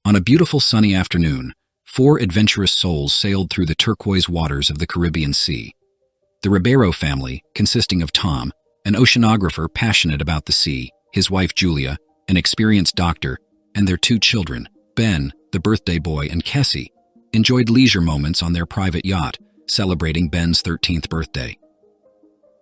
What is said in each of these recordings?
On a beautiful sunny afternoon, four adventurous souls sailed through the turquoise waters of the Caribbean Sea. The Ribeiro family, consisting of Tom, an oceanographer passionate about the sea, his wife Julia, an experienced doctor, and their two children, Ben, the birthday boy, and Kessie, enjoyed leisure moments on their private yacht, celebrating Ben's 13th birthday.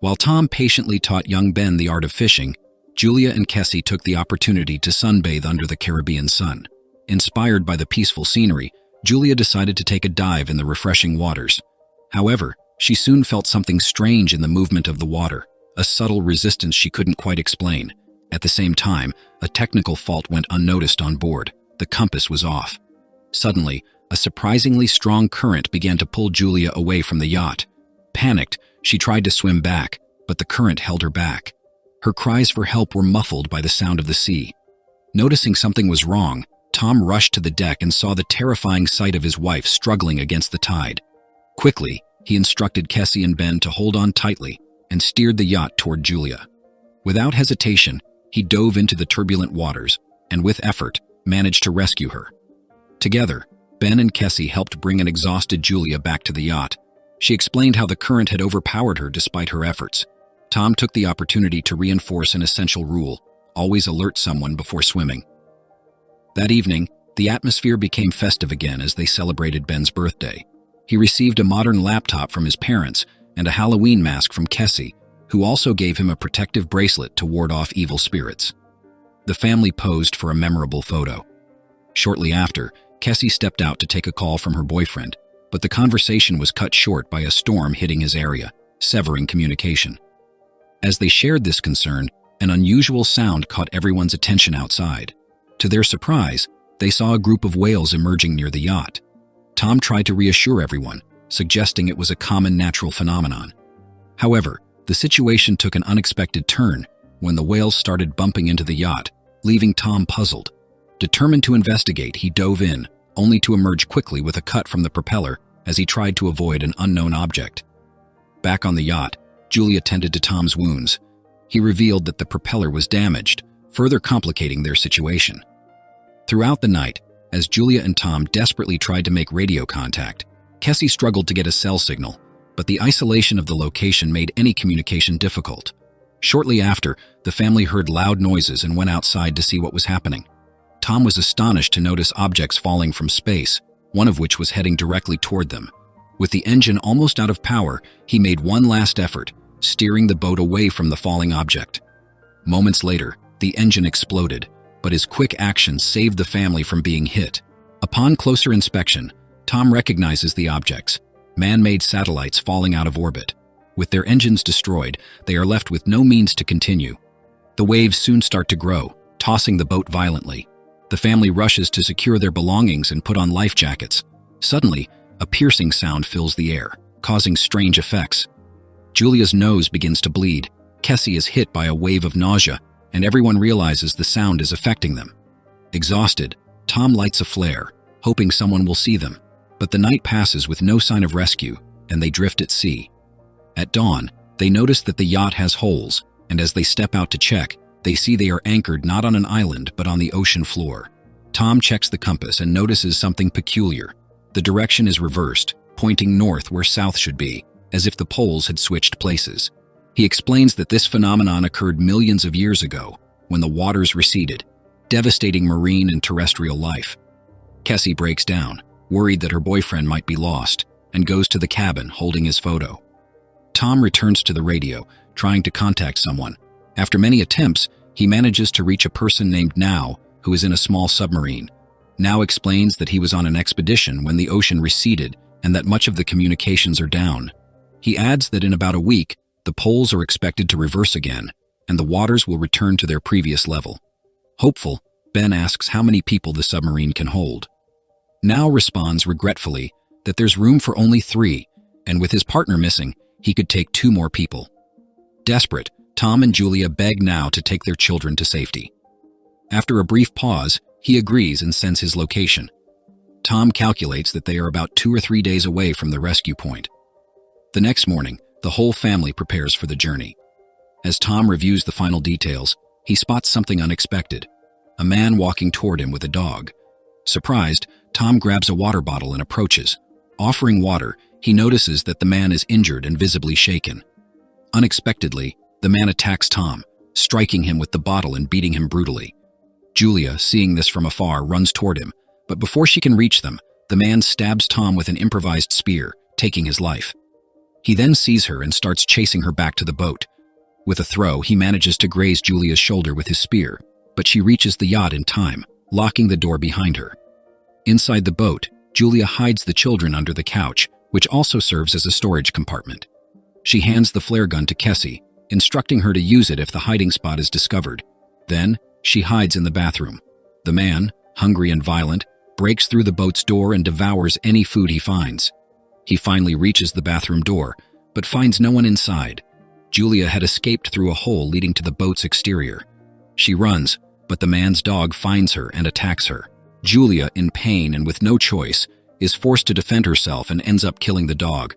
While Tom patiently taught young Ben the art of fishing, Julia and Kessie took the opportunity to sunbathe under the Caribbean sun. Inspired by the peaceful scenery, Julia decided to take a dive in the refreshing waters. However, she soon felt something strange in the movement of the water, a subtle resistance she couldn't quite explain. At the same time, a technical fault went unnoticed on board. The compass was off. Suddenly, a surprisingly strong current began to pull Julia away from the yacht. Panicked, she tried to swim back, but the current held her back. Her cries for help were muffled by the sound of the sea. Noticing something was wrong, Tom rushed to the deck and saw the terrifying sight of his wife struggling against the tide. Quickly, he instructed Kessie and Ben to hold on tightly and steered the yacht toward Julia. Without hesitation, he dove into the turbulent waters and, with effort, managed to rescue her. Together, Ben and Kessie helped bring an exhausted Julia back to the yacht. She explained how the current had overpowered her despite her efforts. Tom took the opportunity to reinforce an essential rule: always alert someone before swimming. That evening, the atmosphere became festive again as they celebrated Ben's birthday. He received a modern laptop from his parents and a Halloween mask from Kessie, who also gave him a protective bracelet to ward off evil spirits. The family posed for a memorable photo. Shortly after, Kessie stepped out to take a call from her boyfriend, but the conversation was cut short by a storm hitting his area, severing communication. As they shared this concern, an unusual sound caught everyone's attention outside. To their surprise, they saw a group of whales emerging near the yacht. Tom tried to reassure everyone, suggesting it was a common natural phenomenon. However, the situation took an unexpected turn when the whales started bumping into the yacht, leaving Tom puzzled. Determined to investigate, he dove in, only to emerge quickly with a cut from the propeller as he tried to avoid an unknown object. Back on the yacht, Julia tended to Tom's wounds. He revealed that the propeller was damaged, further complicating their situation. Throughout the night, as Julia and Tom desperately tried to make radio contact, Kessie struggled to get a cell signal, but the isolation of the location made any communication difficult. Shortly after, the family heard loud noises and went outside to see what was happening. Tom was astonished to notice objects falling from space, one of which was heading directly toward them. With the engine almost out of power, he made one last effort, steering the boat away from the falling object. Moments later, the engine exploded, but his quick action saved the family from being hit. Upon closer inspection, Tom recognizes the objects, man-made satellites falling out of orbit. With their engines destroyed, they are left with no means to continue. The waves soon start to grow, tossing the boat violently. The family rushes to secure their belongings and put on life jackets. Suddenly, a piercing sound fills the air, causing strange effects. Julia's nose begins to bleed, Kessie is hit by a wave of nausea, and everyone realizes the sound is affecting them. Exhausted, Tom lights a flare, hoping someone will see them. But the night passes with no sign of rescue, and they drift at sea. At dawn, they notice that the yacht has holes, and as they step out to check, they see they are anchored not on an island but on the ocean floor. Tom checks the compass and notices something peculiar. The direction is reversed, pointing north where south should be, as if the poles had switched places. He explains that this phenomenon occurred millions of years ago, when the waters receded, devastating marine and terrestrial life. Kessie breaks down, worried that her boyfriend might be lost, and goes to the cabin holding his photo. Tom returns to the radio, trying to contact someone. After many attempts, he manages to reach a person named Now, who is in a small submarine. Now explains that he was on an expedition when the ocean receded and that much of the communications are down. He adds that in about a week, the poles are expected to reverse again, and the waters will return to their previous level. Hopeful, Ben asks how many people the submarine can hold. Now responds regretfully that there's room for only 3, and with his partner missing, he could take 2 more people. Desperate, Tom and Julia beg Now to take their children to safety. After a brief pause, he agrees and sends his location. Tom calculates that they are about 2 or 3 days away from the rescue point. The next morning, the whole family prepares for the journey. As Tom reviews the final details, he spots something unexpected: a man walking toward him with a dog. Surprised, Tom grabs a water bottle and approaches. Offering water, he notices that the man is injured and visibly shaken. Unexpectedly, the man attacks Tom, striking him with the bottle and beating him brutally. Julia, seeing this from afar, runs toward him, but before she can reach them, the man stabs Tom with an improvised spear, taking his life. He then sees her and starts chasing her back to the boat. With a throw, he manages to graze Julia's shoulder with his spear, but she reaches the yacht in time, locking the door behind her. Inside the boat, Julia hides the children under the couch, which also serves as a storage compartment. She hands the flare gun to Kessie, instructing her to use it if the hiding spot is discovered. Then, she hides in the bathroom. The man, hungry and violent, breaks through the boat's door and devours any food he finds. He finally reaches the bathroom door, but finds no one inside. Julia had escaped through a hole leading to the boat's exterior. She runs, but the man's dog finds her and attacks her. Julia, in pain and with no choice, is forced to defend herself and ends up killing the dog.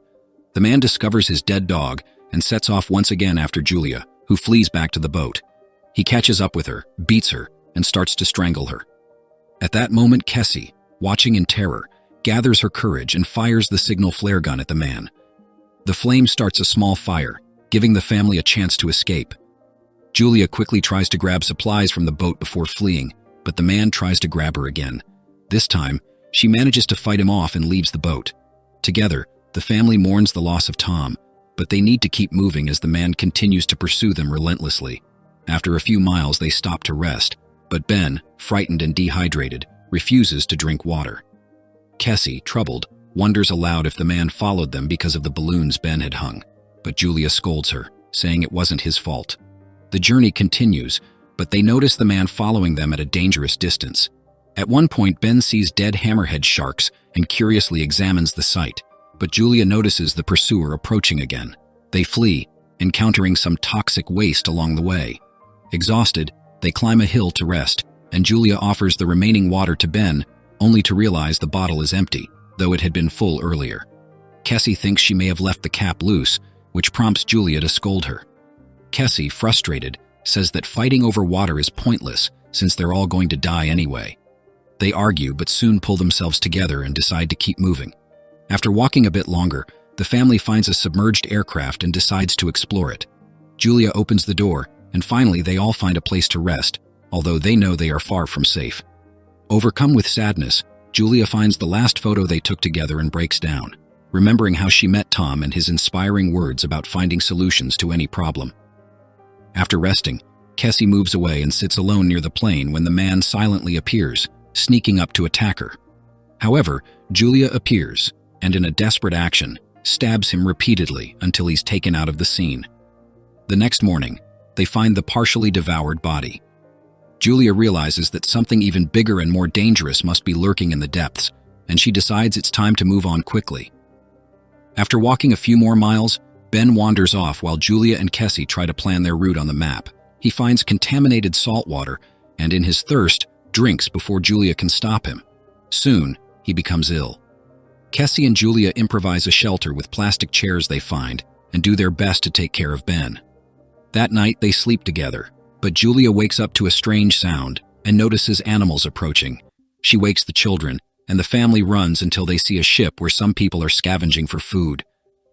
The man discovers his dead dog and sets off once again after Julia, who flees back to the boat. He catches up with her, beats her, and starts to strangle her. At that moment, Kessie, watching in terror, gathers her courage and fires the signal flare gun at the man. The flame starts a small fire, giving the family a chance to escape. Julia quickly tries to grab supplies from the boat before fleeing, but the man tries to grab her again. This time, she manages to fight him off and leaves the boat. Together, the family mourns the loss of Tom, but they need to keep moving as the man continues to pursue them relentlessly. After a few miles, they stop to rest, but Ben, frightened and dehydrated, refuses to drink water. Kessie, troubled, wonders aloud if the man followed them because of the balloons Ben had hung, but Julia scolds her, saying it wasn't his fault. The journey continues, but they notice the man following them at a dangerous distance. At one point, Ben sees dead hammerhead sharks and curiously examines the site, but Julia notices the pursuer approaching again. They flee, encountering some toxic waste along the way. Exhausted, they climb a hill to rest, and Julia offers the remaining water to Ben, only to realize the bottle is empty, though it had been full earlier. Kessie thinks she may have left the cap loose, which prompts Julia to scold her. Kessie, frustrated, says that fighting over water is pointless since they're all going to die anyway. They argue but soon pull themselves together and decide to keep moving. After walking a bit longer, the family finds a submerged aircraft and decides to explore it. Julia opens the door, and finally they all find a place to rest, although they know they are far from safe. Overcome with sadness, Julia finds the last photo they took together and breaks down, remembering how she met Tom and his inspiring words about finding solutions to any problem. After resting, Kessie moves away and sits alone near the plane when the man silently appears, sneaking up to attack her. However, Julia appears, and in a desperate action, stabs him repeatedly until he's taken out of the scene. The next morning, they find the partially devoured body. Julia realizes that something even bigger and more dangerous must be lurking in the depths, and she decides it's time to move on quickly. After walking a few more miles, Ben wanders off while Julia and Kessie try to plan their route on the map. He finds contaminated salt water, and in his thirst, drinks before Julia can stop him. Soon, he becomes ill. Kessie and Julia improvise a shelter with plastic chairs they find and do their best to take care of Ben. That night, they sleep together, but Julia wakes up to a strange sound and notices animals approaching. She wakes the children, and the family runs until they see a ship where some people are scavenging for food.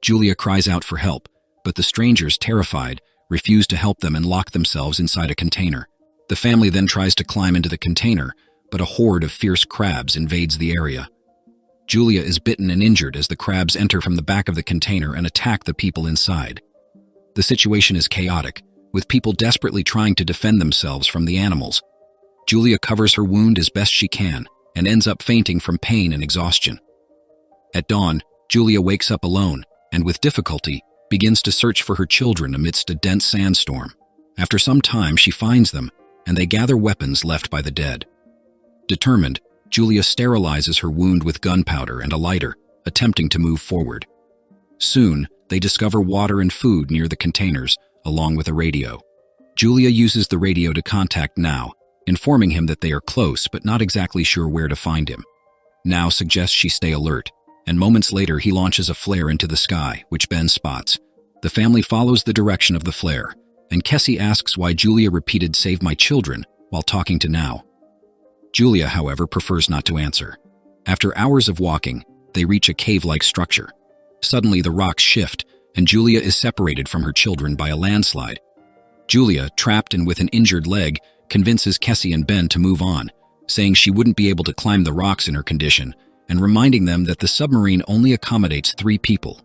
Julia cries out for help, but the strangers, terrified, refuse to help them and lock themselves inside a container. The family then tries to climb into the container, but a horde of fierce crabs invades the area. Julia is bitten and injured as the crabs enter from the back of the container and attack the people inside. The situation is chaotic, with people desperately trying to defend themselves from the animals. Julia covers her wound as best she can and ends up fainting from pain and exhaustion. At dawn, Julia wakes up alone and, with difficulty, begins to search for her children amidst a dense sandstorm. After some time, she finds them, and they gather weapons left by the dead. Determined, Julia sterilizes her wound with gunpowder and a lighter, attempting to move forward. Soon, they discover water and food near the containers, along with a radio. Julia uses the radio to contact Now, informing him that they are close but not exactly sure where to find him. Now suggests she stay alert, and moments later he launches a flare into the sky, which Ben spots. The family follows the direction of the flare, and Kessie asks why Julia repeated "Save my children" while talking to Now. Julia, however, prefers not to answer. After hours of walking, they reach a cave-like structure. Suddenly, the rocks shift, and Julia is separated from her children by a landslide. Julia, trapped and with an injured leg, convinces Kessie and Ben to move on, saying she wouldn't be able to climb the rocks in her condition, and reminding them that the submarine only accommodates 3 people.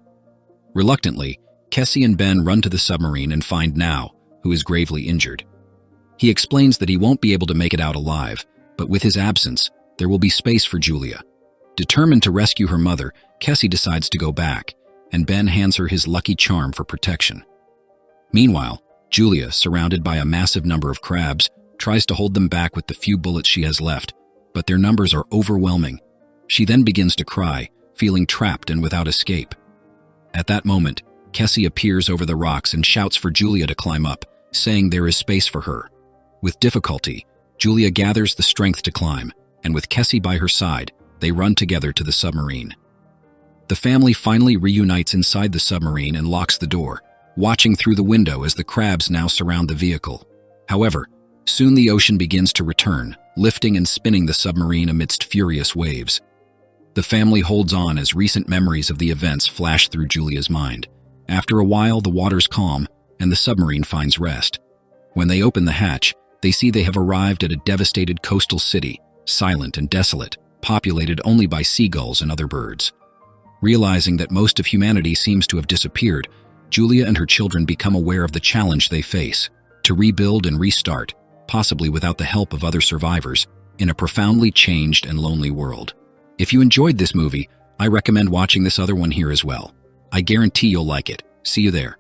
Reluctantly, Kessie and Ben run to the submarine and find Now, who is gravely injured. He explains that he won't be able to make it out alive, but with his absence, there will be space for Julia. Determined to rescue her mother, Kessie decides to go back, and Ben hands her his lucky charm for protection. Meanwhile, Julia, surrounded by a massive number of crabs, tries to hold them back with the few bullets she has left, but their numbers are overwhelming. She then begins to cry, feeling trapped and without escape. At that moment, Kessie appears over the rocks and shouts for Julia to climb up, saying there is space for her. With difficulty, Julia gathers the strength to climb, and with Kessie by her side, they run together to the submarine. The family finally reunites inside the submarine and locks the door, watching through the window as the crabs now surround the vehicle. However, soon the ocean begins to return, lifting and spinning the submarine amidst furious waves. The family holds on as recent memories of the events flash through Julia's mind. After a while, the waters calm, and the submarine finds rest. When they open the hatch, they see they have arrived at a devastated coastal city, silent and desolate, populated only by seagulls and other birds. Realizing that most of humanity seems to have disappeared, Julia and her children become aware of the challenge they face: to rebuild and restart, possibly without the help of other survivors, in a profoundly changed and lonely world. If you enjoyed this movie, I recommend watching this other one here as well. I guarantee you'll like it. See you there.